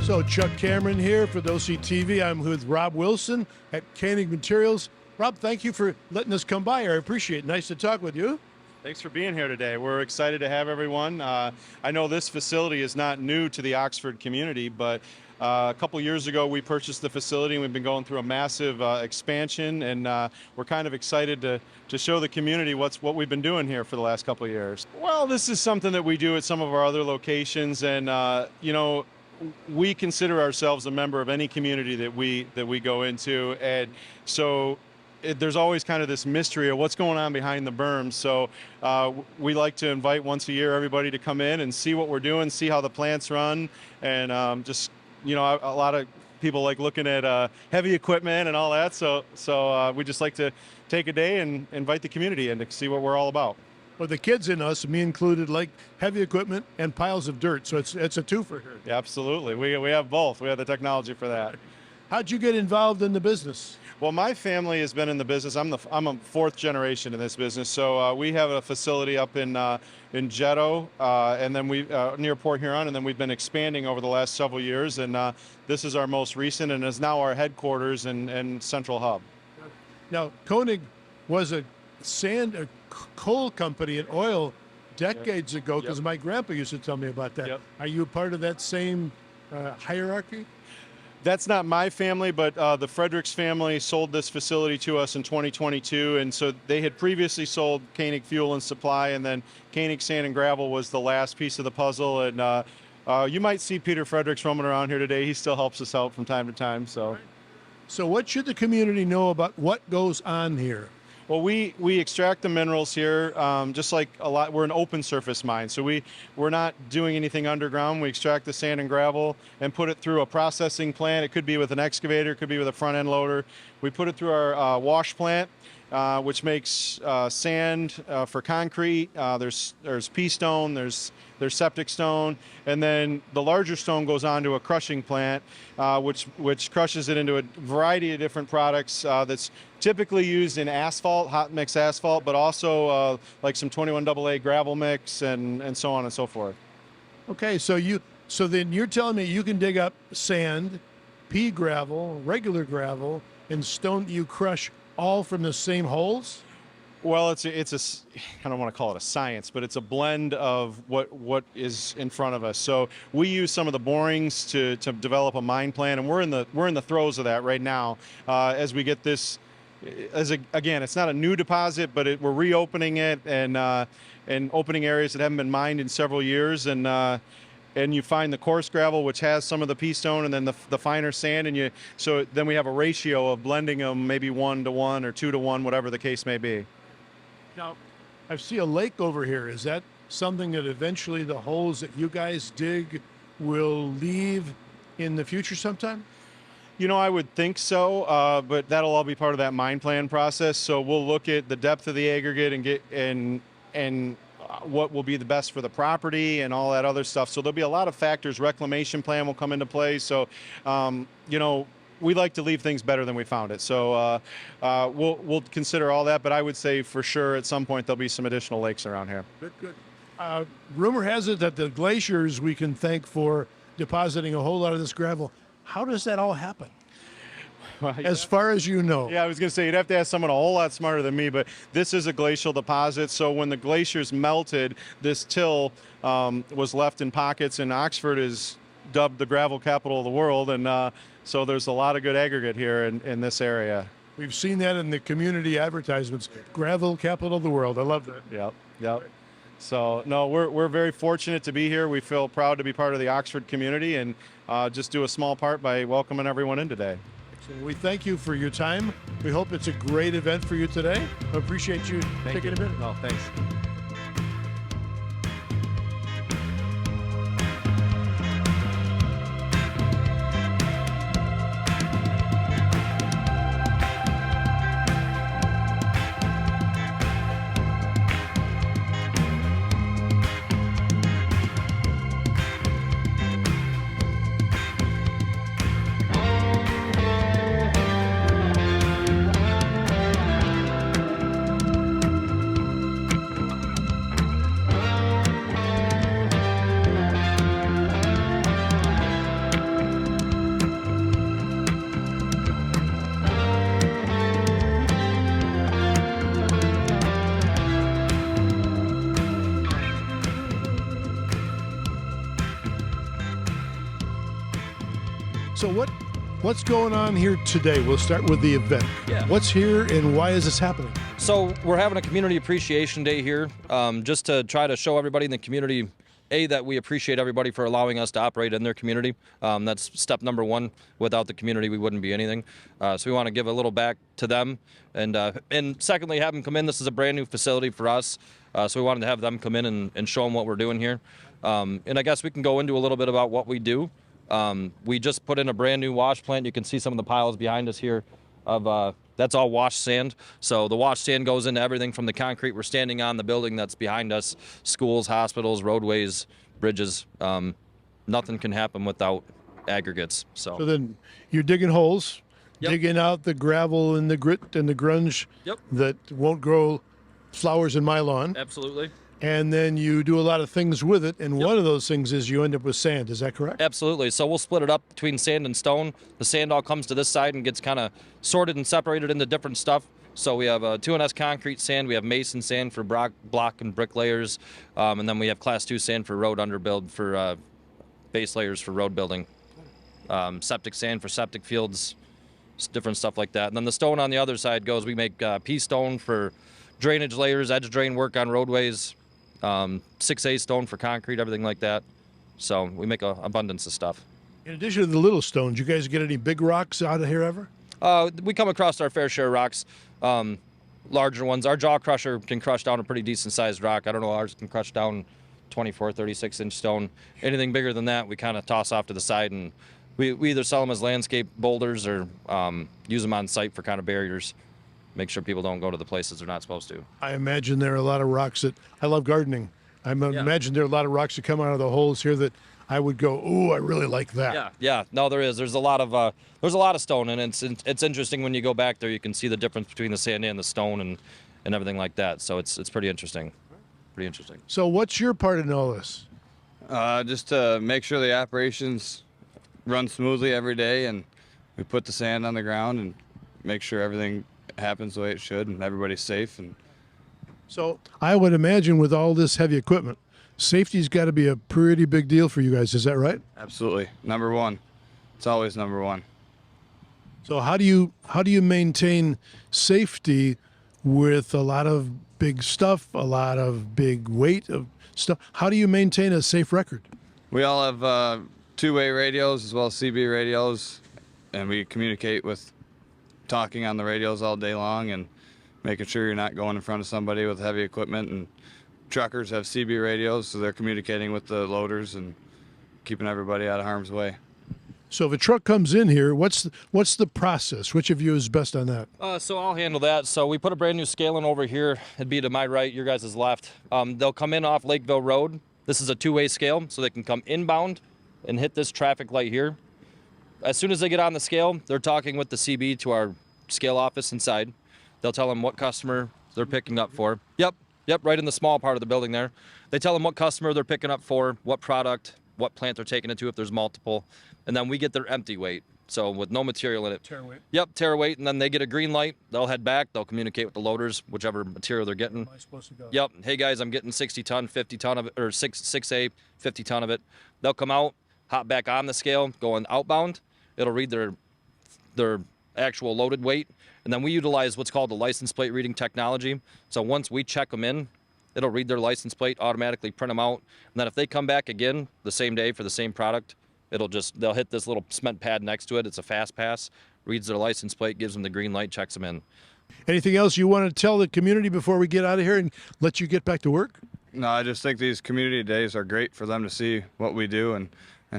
So Chuck Cameron here for the OCTV. I'm with Rob Wilson at Koenig Materials. Rob, thank you for letting us come by. I appreciate it. Nice to talk with you. Thanks for being here today. We're excited to have everyone. I know this facility is not new to the Oxford community, but a couple years ago we purchased the facility and we've been going through a massive expansion, and we're kind of excited to show the community what we've been doing here for the last couple of years. Well, this is something that we do at some of our other locations, and we consider ourselves a member of any community that we go into, and so there's always kind of this mystery of what's going on behind the berms. So we like to invite once a year everybody to come in and see what we're doing, see how the plants run, and a lot of people like looking at heavy equipment and all that. So we just like to take a day and invite the community in to see what we're all about. Well, the kids in us, me included, like heavy equipment and piles of dirt. So it's a twofer here. Yeah, absolutely. We have both. We have the technology for that. How'd you get involved in the business? Well, my family has been in the business. I'm a fourth generation in this business. So we have a facility up in Jeddo, and then we near Port Huron, and then we've been expanding over the last several years. And this is our most recent, and is now our headquarters and central hub. Now, Koenig was a coal company and oil decades ago, because my grandpa used to tell me about that. Yep. Are you part of that same hierarchy? That's not my family, but the Fredericks family sold this facility to us in 2022, and so they had previously sold Koenig Fuel and Supply, and then Koenig Sand and Gravel was the last piece of the puzzle. And you might see Peter Fredericks roaming around here today. He still helps us out from time to time. So what should the community know about what goes on here? Well, we extract the minerals here, just like a lot. We're an open surface mine, so we're not doing anything underground. We extract the sand and gravel and put it through a processing plant. It could be with an excavator, it could be with a front end loader. We put it through our wash plant, which makes sand for concrete. There's pea stone, there's septic stone, and then the larger stone goes on to a crushing plant, which crushes it into a variety of different products that's typically used in asphalt, hot mix asphalt, but also like some 21AA gravel mix and so on and so forth. Okay, so then you're telling me you can dig up sand, pea gravel, regular gravel, and stone that you crush all from the same holes? Well, I don't want to call it a science, but it's a blend of what is in front of us. So we use some of the borings to develop a mine plan, and we're in the throes of that right now as we get this. Again, it's not a new deposit, but we're reopening it and opening areas that haven't been mined in several years, and you find the coarse gravel, which has some of the pea stone, and then the finer sand, so then we have a ratio of blending them, maybe 1-to-1 or 2-to-1, whatever the case may be. Now, I see a lake over here. Is that something that eventually the holes that you guys dig will leave in the future sometime? I would think so, but that'll all be part of that mine plan process. So we'll look at the depth of the aggregate and what will be the best for the property and all that other stuff. So there'll be a lot of factors. Reclamation plan will come into play. So, we like to leave things better than we found it. So we'll consider all that, but I would say for sure at some point there'll be some additional lakes around here. Good. Rumor has it that the glaciers we can thank for depositing a whole lot of this gravel. How does that all happen? Well, as far as you know. Yeah, I was going to say, you'd have to ask someone a whole lot smarter than me, but this is a glacial deposit. So when the glaciers melted, this till was left in pockets, and Oxford is dubbed the gravel capital of the world. And so there's a lot of good aggregate here in this area. We've seen that in the community advertisements. Gravel capital of the world. I love that. Yep. So, no, we're very fortunate to be here. We feel proud to be part of the Oxford community and just do a small part by welcoming everyone in today. So we thank you for your time. We hope it's a great event for you today. I appreciate you taking a minute. No, thanks. So what's going on here today? We'll start with the event. Yeah. What's here and why is this happening? So we're having a community appreciation day here, just to try to show everybody in the community, that we appreciate everybody for allowing us to operate in their community. That's step number one. Without the community, we wouldn't be anything. So we want to give a little back to them. And secondly, have them come in. This is a brand new facility for us. So we wanted to have them come in and show them what we're doing here. And I guess we can go into a little bit about what we do. We just put in a brand new wash plant. You can see some of the piles behind us here of that's all washed sand. So the washed sand goes into everything from the concrete we're standing on, the building that's behind us, schools, hospitals, roadways, bridges. Nothing can happen without aggregates. So then you're digging holes, Yep. digging out the gravel and the grit and the grunge Yep. that won't grow flowers in my lawn. Absolutely. And then you do a lot of things with it. And Yep. one of those things is you end up with sand. Is that correct? Absolutely. So we'll split it up between sand and stone. The sand all comes to this side and gets kind of sorted and separated into different stuff. So we have 2&S concrete sand, we have mason sand for block and brick layers, and then we have class 2 sand for road underbuild for base layers for road building. Septic sand for septic fields, different stuff like that. And then the stone on the other side goes, we make pea stone for drainage layers, edge drain work on roadways, 6A stone for concrete, everything like that. So we make an abundance of stuff. In addition to the little stones, you guys get any big rocks out of here ever? We come across our fair share of rocks, larger ones. Our jaw crusher can crush down a pretty decent sized rock. I don't know, ours can crush down 24, 36-inch stone. Anything bigger than that, we kind of toss off to the side, and we either sell them as landscape boulders or use them on site for kind of barriers. Make sure people don't go to the places they're not supposed to. I imagine there are a lot of rocks that I love gardening. Imagine there are a lot of rocks that come out of the holes here that I would go, ooh, I really like that. Yeah. No, there is. There's a lot of stone, and it's interesting when you go back there. You can see the difference between the sand and the stone and everything like that. So it's pretty interesting. Pretty interesting. So what's your part in all this? Just to make sure the operations run smoothly every day, and we put the sand on the ground and make sure everything happens the way it should and everybody's safe. And So I would imagine with all this heavy equipment, safety's got to be a pretty big deal for you guys. Is that right? absolutely, number one. It's always number one. So how do you maintain safety with a lot of big stuff, a lot of big weight of stuff? How do you maintain a safe record? We all have two-way radios as well as CB radios, and we communicate with talking on the radios all day long and making sure you're not going in front of somebody with heavy equipment. And truckers have CB radios, so they're communicating with the loaders and keeping everybody out of harm's way. So if a truck comes in here, what's the process? Which of you is best on that? So I'll handle that. So we put a brand new scale in over here. It'd be to my right, your guys' left. They'll come in off Lakeville Road. This is a two-way scale, so they can come inbound and hit this traffic light here. As soon as they get on the scale, they're talking with the CB to our scale office inside. They'll tell them what customer they're picking up for. Yep, right in the small part of the building there. They tell them what customer they're picking up for, what product, what plant they're taking it to if there's multiple, and then we get their empty weight. So with no material in it. Tare weight. Yep, tare weight, and then they get a green light. They'll head back. They'll communicate with the loaders, whichever material they're getting. Am I supposed to go? Yep. Hey guys, I'm getting 60 ton, 50 ton of it, or 6A, 50 ton of it. They'll come out, hop back on the scale, going outbound. It'll read their actual loaded weight, and then we utilize what's called the license plate reading technology. So once we check them in, it'll read their license plate, automatically print them out, and then if they come back again the same day for the same product, they'll hit this little cement pad next to it. It's a fast pass, reads their license plate, gives them the green light, checks them in. Anything else you want to tell the community before we get out of here and let you get back to work? No, I just think these community days are great for them to see what we do and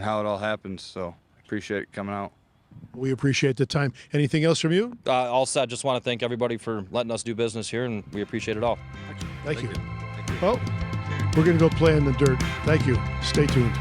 how it all happens. So I appreciate coming out. We appreciate the time. Anything else from you? All set. Just want to thank everybody for letting us do business here, and we appreciate it all. Thank you. Well, we're going to go play in the dirt. Thank you. Stay tuned.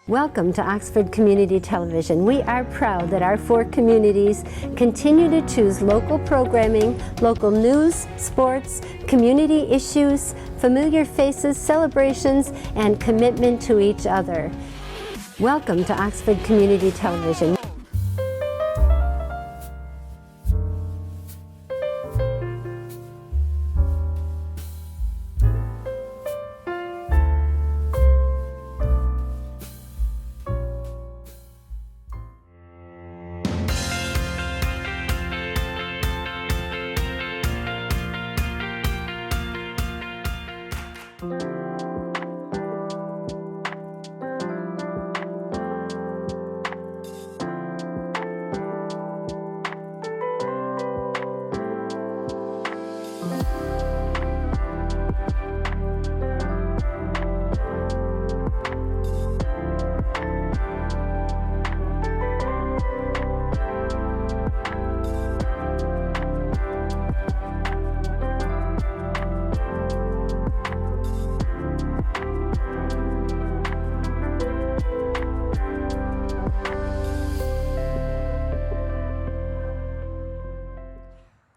Welcome to Oxford Community Television. We are proud that our 4 communities continue to choose local programming, local news, sports, community issues, familiar faces, celebrations, and commitment to each other. Welcome to Oxford Community Television.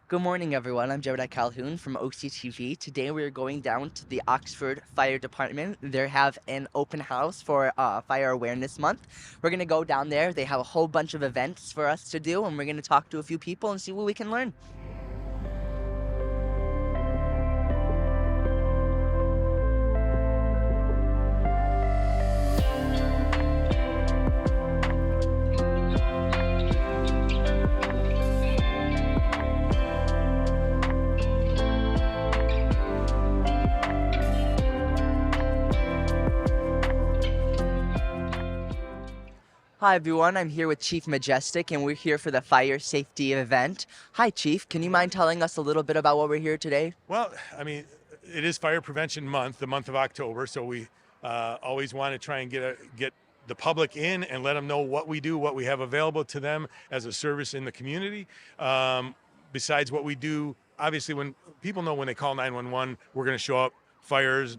Good morning, everyone. I'm Jebediah Calhoun from OCTV. Today we are going down to the Oxford Fire Department. They have an open house for Fire Awareness Month. We're going to go down there. They have a whole bunch of events for us to do, and we're going to talk to a few people and see what we can learn. Hi, everyone. I'm here with Chief Majestic, and we're here for the fire safety event. Hi, Chief. Can you mind telling us a little bit about what we're here today? Well, I mean, it is Fire Prevention Month, the month of October, so we always want to try and get the public in and let them know what we do, what we have available to them as a service in the community. Besides what we do, obviously, when people know when they call 911, we're going to show up. Fires,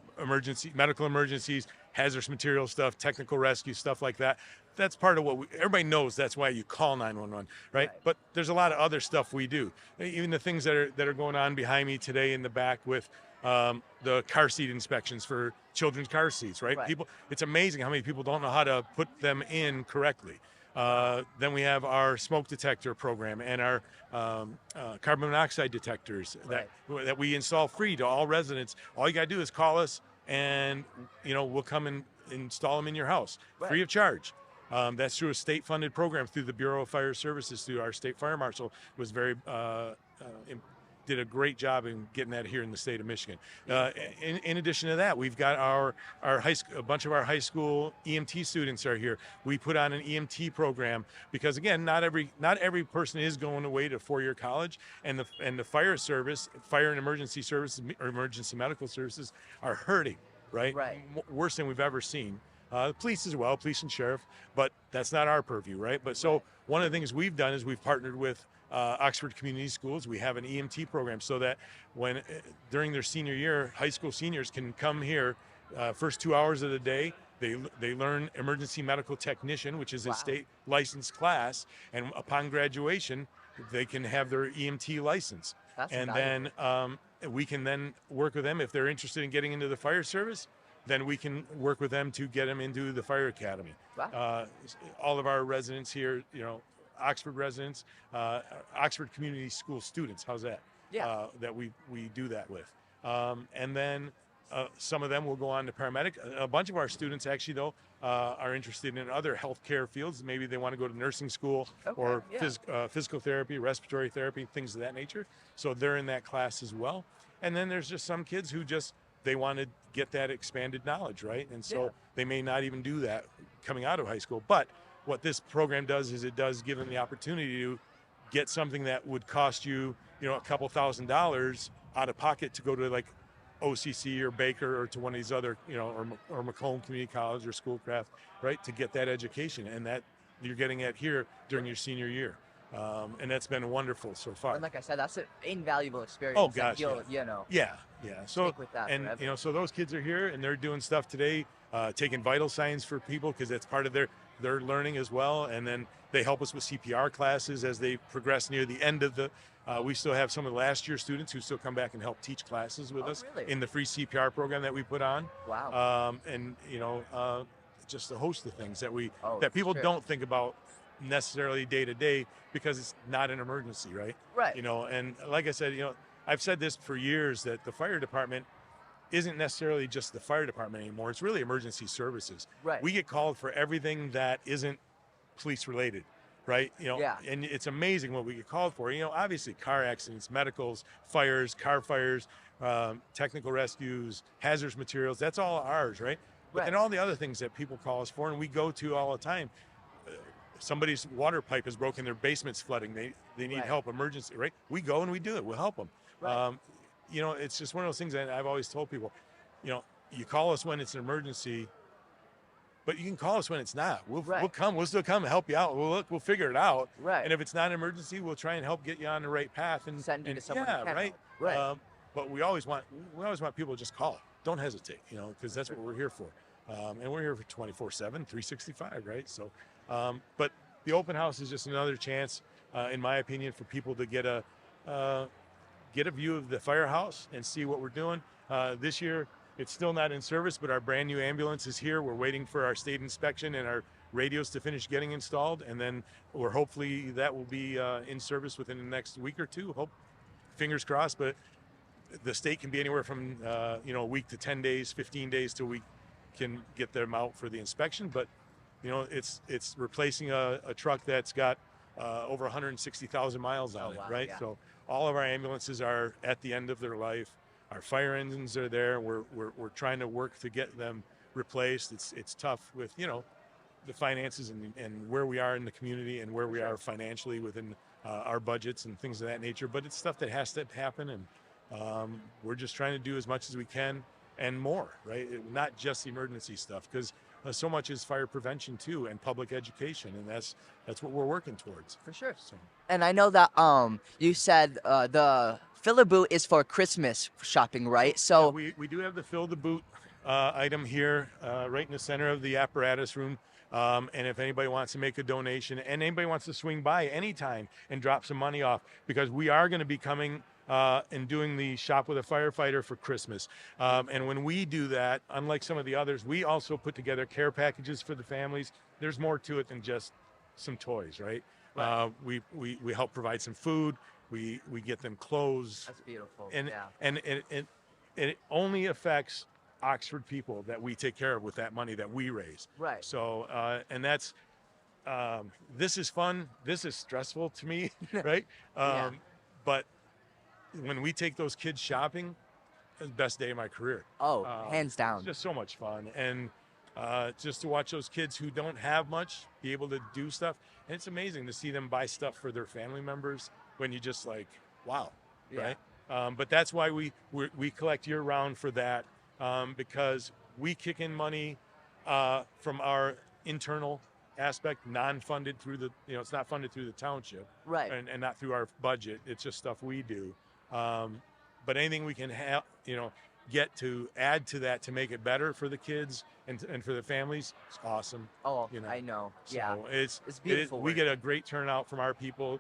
medical emergencies, hazardous material stuff, technical rescue, stuff like that. That's part of what everybody knows. That's why you call 911, right? But there's a lot of other stuff we do. Even the things that are going on behind me today in the back with the car seat inspections for children's car seats, right? People, it's amazing how many people don't know how to put them in correctly. Then we have our smoke detector program and our carbon monoxide detectors that we install free to all residents. All you got to do is call us, and we'll come and install them in your house free of charge. That's through a state-funded program through the Bureau of Fire Services, through our state fire marshal, was did a great job in getting that here in the state of Michigan. In addition to that, we've got a bunch of our high school EMT students are here. We put on an EMT program because, again, not every person is going away to four-year college, and the fire service, fire and emergency services, or emergency medical services, are hurting, right? Worse than we've ever seen. Police as well, police and sheriff, but that's not our purview, right? But so one of the things we've done is we've partnered with Oxford Community Schools. We have an EMT program so that when during their senior year, high school seniors can come here first 2 hours of the day. They learn emergency medical technician, which is a state licensed class, and upon graduation, they can have their EMT license. Then we can then work with them if they're interested in getting into the fire service. Then we can work with them to get them into the fire academy. All of our residents here, Oxford residents, Oxford Community School students, how's that? That we do that with. And then some of them will go on to paramedic. A bunch of our students actually, though, are interested in other healthcare fields. Maybe they want to go to nursing school or physical therapy, respiratory therapy, things of that nature. So they're in that class as well. And then there's just some kids who they want to get that expanded knowledge, right? And so they may not even do that coming out of high school. But what this program does is it does give them the opportunity to get something that would cost you, a couple $1,000s out of pocket to go to like OCC or Baker or to one of these other, or McConnell Community College or Schoolcraft, right? To get that education, and that you're getting it here during your senior year. And that's been wonderful so far. And like I said, that's an invaluable experience. Oh gosh, Yeah. So so those kids are here and they're doing stuff today, taking vital signs for people because that's part of their learning as well. And then they help us with CPR classes as they progress near the end of We still have some of the last year students who still come back and help teach classes with us really? in the free CPR program that we put on. Wow. And just a host of things that Oh, that people sure. don't think about necessarily day to day because it's not an emergency, right? Right. And like I said, I've said this for years that the fire department isn't necessarily just the fire department anymore. It's really emergency services. Right. We get called for everything that isn't police related, right? Yeah. And it's amazing what we get called for. Obviously car accidents, medicals, fires, car fires, technical rescues, hazardous materials, that's all ours, right? Right. And all the other things that people call us for and we go to all the time. Somebody's water pipe is broken, their basement's flooding, they need Right. help, emergency, right? We go and we do it, we'll help them. Right. It's just one of those things that I've always told people, you call us when it's an emergency, but you can call us when it's not. We'll come, we'll still come and help you out. We'll figure it out. Right. And if it's not an emergency, we'll try and help get you on the right path and Send you to someone who yeah, can right. help. Right. But we always want people to just call. Don't hesitate, because that's what we're here for. And we're here for 24/7, 365, right? So, but the open house is just another chance, in my opinion, for people to get a view of the firehouse and see what we're doing. This year, it's still not in service, but our brand new ambulance is here. We're waiting for our state inspection and our radios to finish getting installed, and then hopefully that will be in service within the next week or two. Fingers crossed, but the state can be anywhere from a week to 10 days, 15 days till we can get them out for the inspection. But it's replacing a truck that's got over 160,000 miles on it, wow, right? yeah. So all of our ambulances are at the end of their life. Our fire engines are there. We're trying to work to get them replaced. It's tough with the finances and where we are in the community and where we are financially within our budgets and things of that nature. But it's stuff that has to happen, and we're just trying to do as much as we can and more, right? Not just emergency stuff, because so much is fire prevention too and public education, and that's what we're working towards. For sure. So. And I know that you said the filler boot is for Christmas shopping, right? So Yeah, we do have the fill the boot item here right in the center of the apparatus room. And if anybody wants to make a donation and anybody wants to swing by anytime and drop some money off, because we are going to be coming and doing the Shop with a Firefighter for Christmas. And when we do that, unlike some of the others, we also put together care packages for the families. There's more to it than just some toys, right? We help provide some food. We get them clothes. that's beautiful. And yeah. and it only affects Oxford people that we take care of with that money that we raise. Right. So and that's this is fun. This is stressful to me, right? Yeah. But when we take those kids shopping, it's the best day of my career. Oh, hands down. It's just so much fun, and just to watch those kids who don't have much be able to do stuff, and it's amazing to see them buy stuff for their family members when you just like, wow, Yeah. right? But that's why we collect year round for that, because we kick in money from our internal aspect, non-funded through the, it's not funded through the township, Right. and not through our budget. It's just stuff we do. But anything we can have, get to add to that to make it better for the kids and for the families, it's awesome. Oh, you know. I know. So Yeah. it's beautiful we work. get a great turnout from our people.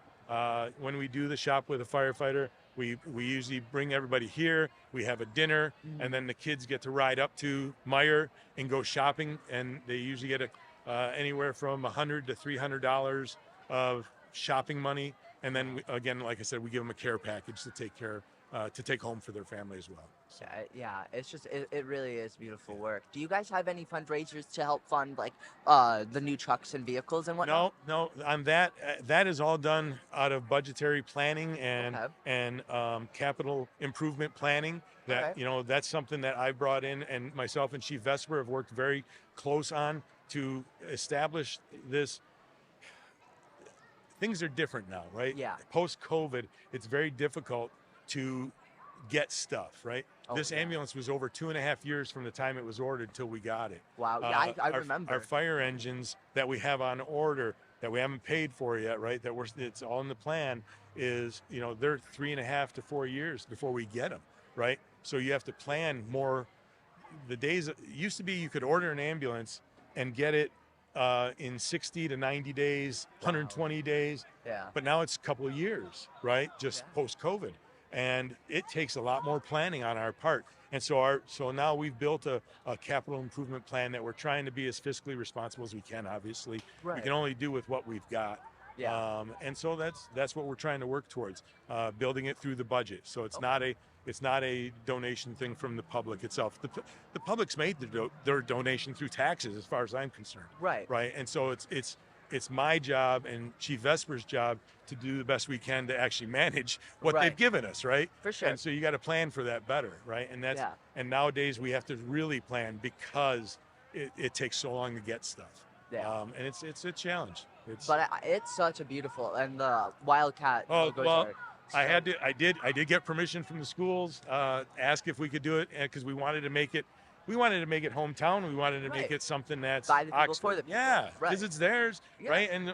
When we do the Shop with a Firefighter, we usually bring everybody here. We have a dinner, and then the kids get to ride up to Meyer and go shopping, and they usually get anywhere from $100 to $300 of shopping money. And then again, like I said, we give them a care package to take home for their family as well. So. Yeah, it's just it really is beautiful work. Do you guys have any fundraisers to help fund like the new trucks and vehicles and whatnot? No. On that is all done out of budgetary planning and capital improvement planning. That Okay. that's something that I brought in, and myself and Chief Vesper have worked very close on to establish this. Things are different now, right? Yeah. Post-COVID, it's very difficult to get stuff, right? Oh, This yeah. ambulance was over 2.5 years from the time it was ordered till we got it. Wow. Yeah, I Our- remember. Our fire engines that we have on order that we haven't paid for yet, right? It's all in the plan. Is they're 3.5 to 4 years before we get them, right? So you have to plan more. The days it used to be, you could order an ambulance and get it in 60 to 90 days, 120 days. Yeah. But now it's a couple of years, right? Just post-COVID. And it takes a lot more planning on our part. And so now we've built a capital improvement plan that we're trying to be as fiscally responsible as we can, obviously. Right. We can only do with what we've got. Yeah. And so that's what we're trying to work towards, building it through the budget. So it's not a donation thing from the public itself. The public's made their donation through taxes, as far as I'm concerned. Right. Right. And so it's my job and Chief Vesper's job to do the best we can to actually manage what Right. they've given us, right? For sure. And so you got to plan for that better, right? And and nowadays we have to really plan because it takes so long to get stuff. Yeah. And it's a challenge. But it's such a beautiful, and the Wildcat logos are I did get permission from the schools, ask if we could do it, because we wanted to make it hometown. We wanted to make Right. it something that's By the people, Oxford. for the people. Yeah, Right. because it's theirs, Yeah. right? And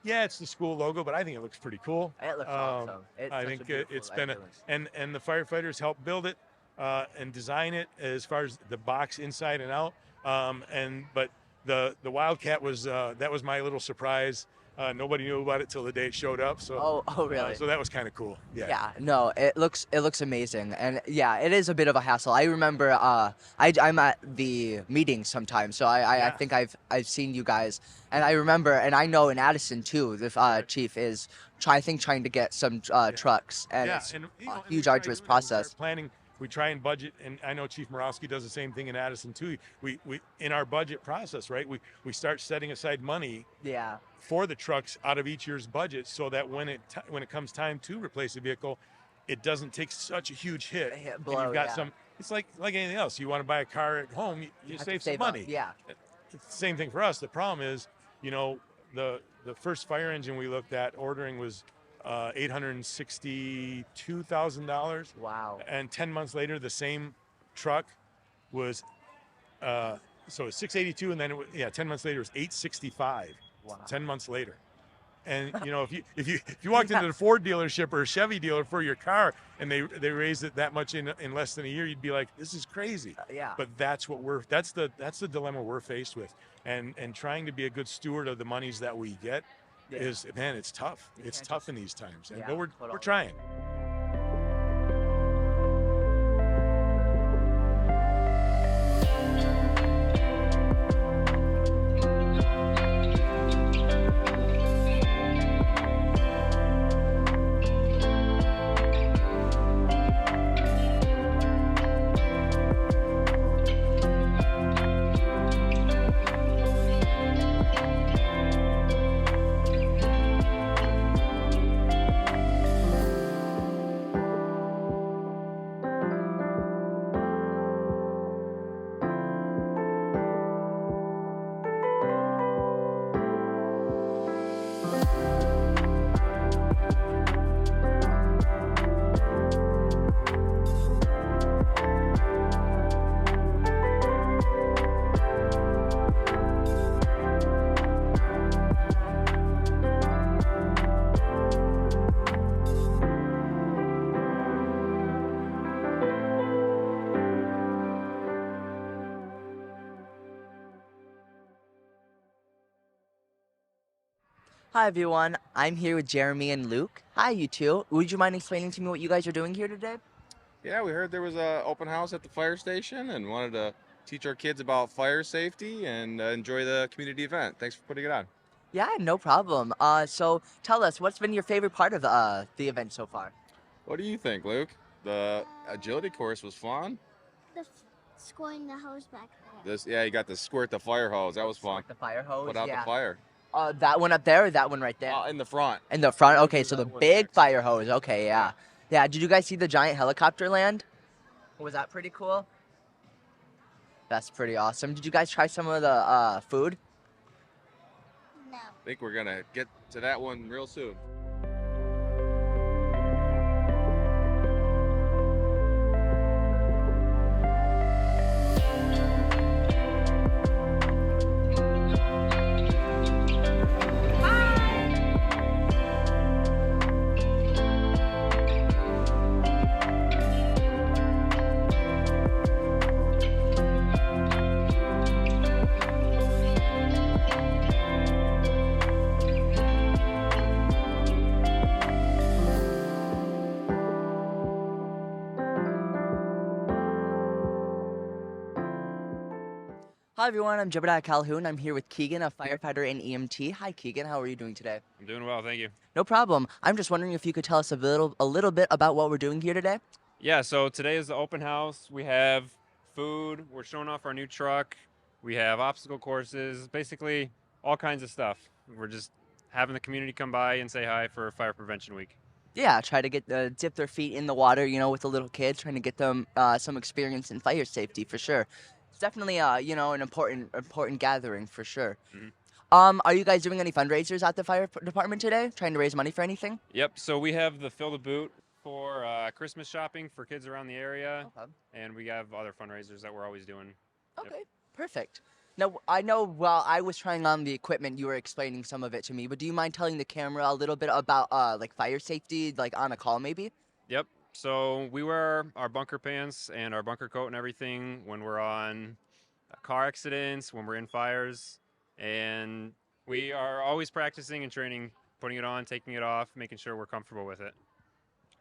it's the school logo, but I think it looks pretty cool. It looks awesome. It's I such think a beautiful it's been entrance. and the firefighters helped build it and design it as far as the box inside and out. But the Wildcat was that was my little surprise. Nobody knew about it till the day it showed up. So Oh, really? so that was kind of cool. Yeah. Yeah, no, it looks amazing, and yeah, it is a bit of a hassle. I remember I'm at the meetings sometimes, so I think I've seen you guys, and I remember, and I know in Addison too, the chief is trying to get some trucks, and it's and, a and huge we try arduous doing that. We start process. Planning. We try and budget, and I know Chief Morawski does the same thing in Addison too. We in our budget process, right? We start setting aside money Yeah, for the trucks out of each year's budget, so that when it comes time to replace a vehicle, it doesn't take such a huge hit. And blow, you've got yeah. some. It's like anything else. You want to buy a car at home, you have to save some save up, money. yeah. It's the same thing for us. The problem is, the first fire engine we looked at ordering was $862,000. Wow. And 10 months later, the same truck was, so it was 682, and then 10 months later it was 865. Wow. 10 months later. And if you walked into the Ford dealership or a Chevy dealer for your car and they raised it that much in less than a year, you'd be like, this is crazy. Yeah. But that's the dilemma we're faced with, and trying to be a good steward of the monies that we get is, man, it's tough. It's can't tough in these times, Yeah, but we're totally. trying. Hi everyone, I'm here with Jeremy and Luke. Hi you two. Would you mind explaining to me what you guys are doing here today? Yeah, we heard there was a open house at the fire station and wanted to teach our kids about fire safety and enjoy the community event. Thanks for putting it on. Yeah, no problem. So tell us, what's been your favorite part of the event so far? What do you think, Luke? The agility course was fun. Scoring the hose back there. Yeah, you got to squirt the fire hose. That was fun. The fire hose. Put out yeah. the fire. That one up there or that one right there? In the front. In the front? Okay, so the That one big next. fire hose. Okay, yeah. Yeah, did you guys see the giant helicopter land? Was that pretty cool? That's pretty awesome. Did you guys try some of the food? No. I think we're going to get to that one real soon. Hi everyone, I'm Jebediah Calhoun. I'm here with Keegan, a firefighter and EMT. Hi Keegan, how are you doing today? I'm doing well, thank you. No problem. I'm just wondering if you could tell us a little bit about what we're doing here today. Yeah, so today is the open house. We have food. We're showing off our new truck. We have obstacle courses, basically all kinds of stuff. We're just having the community come by and say hi for Fire Prevention Week. Yeah, try to get dip their feet in the water, with the little kids, trying to get them some experience in fire safety for sure. It's definitely an important gathering for sure. Are you guys doing any fundraisers at the fire department today? Trying to raise money for anything? Yep, so we have the Fill the Boot for Christmas shopping for kids around the area, and we have other fundraisers that we're always doing. Okay, perfect. Now, I know while I was trying on the equipment, you were explaining some of it to me, but do you mind telling the camera a little bit about like fire safety, like on a call maybe? Yep, so we wear our bunker pants and our bunker coat and everything when we're on car accidents, when we're in fires, and we are always practicing and training, putting it on, taking it off, making sure we're comfortable with it.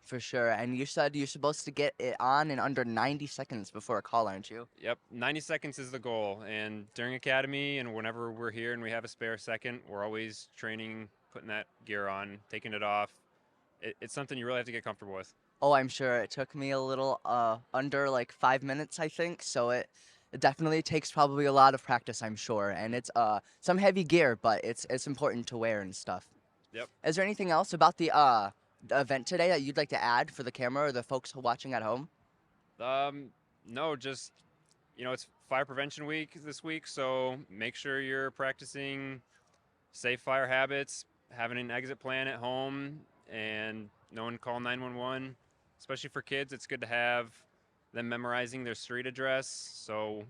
For sure. And you said you're supposed to get it on in under 90 seconds before a call, aren't you? Yep, 90 seconds is the goal. And during academy and whenever we're here and we have a spare second, we're always training, putting that gear on, taking it off. It's something you really have to get comfortable with. Oh, I'm sure. It took me a little under like 5 minutes, I think. So it definitely takes probably a lot of practice, I'm sure. And it's some heavy gear, but it's important to wear and stuff. Yep. Is there anything else about the event today that you'd like to add for the camera or the folks watching at home? No, just, it's Fire Prevention Week this week, so make sure you're practicing safe fire habits, having an exit plan at home, and knowing to call 911. Especially for kids, it's good to have them memorizing their street address, so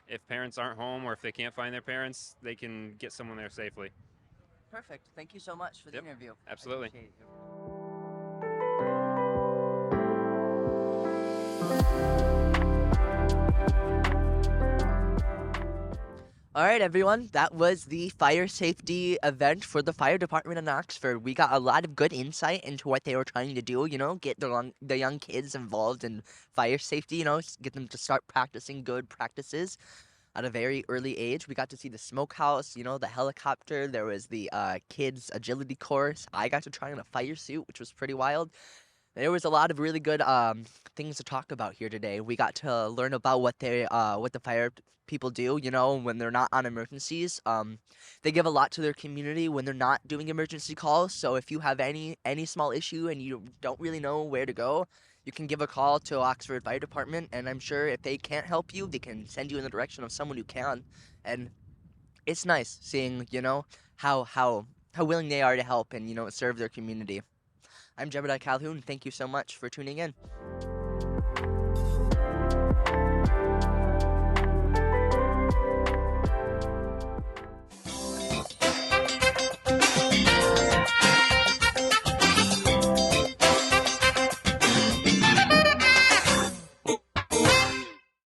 if parents aren't home or if they can't find their parents, they can get someone there safely. Perfect. Thank you so much for the interview. Absolutely. All right, everyone. That was the fire safety event for the fire department in Oxford. We got a lot of good insight into what they were trying to do, get the young kids involved in fire safety, get them to start practicing good practices at a very early age. We got to see the smokehouse, the helicopter. There was the kids' agility course. I got to try on a fire suit, which was pretty wild. There was a lot of really good things to talk about here today. We got to learn about what the fire people do, when they're not on emergencies. They give a lot to their community when they're not doing emergency calls. So if you have any small issue and you don't really know where to go, you can give a call to Oxford Fire Department, and I'm sure if they can't help you, they can send you in the direction of someone who can. And it's nice seeing, how willing they are to help and, serve their community. I'm Jebediah Calhoun. Thank you so much for tuning in.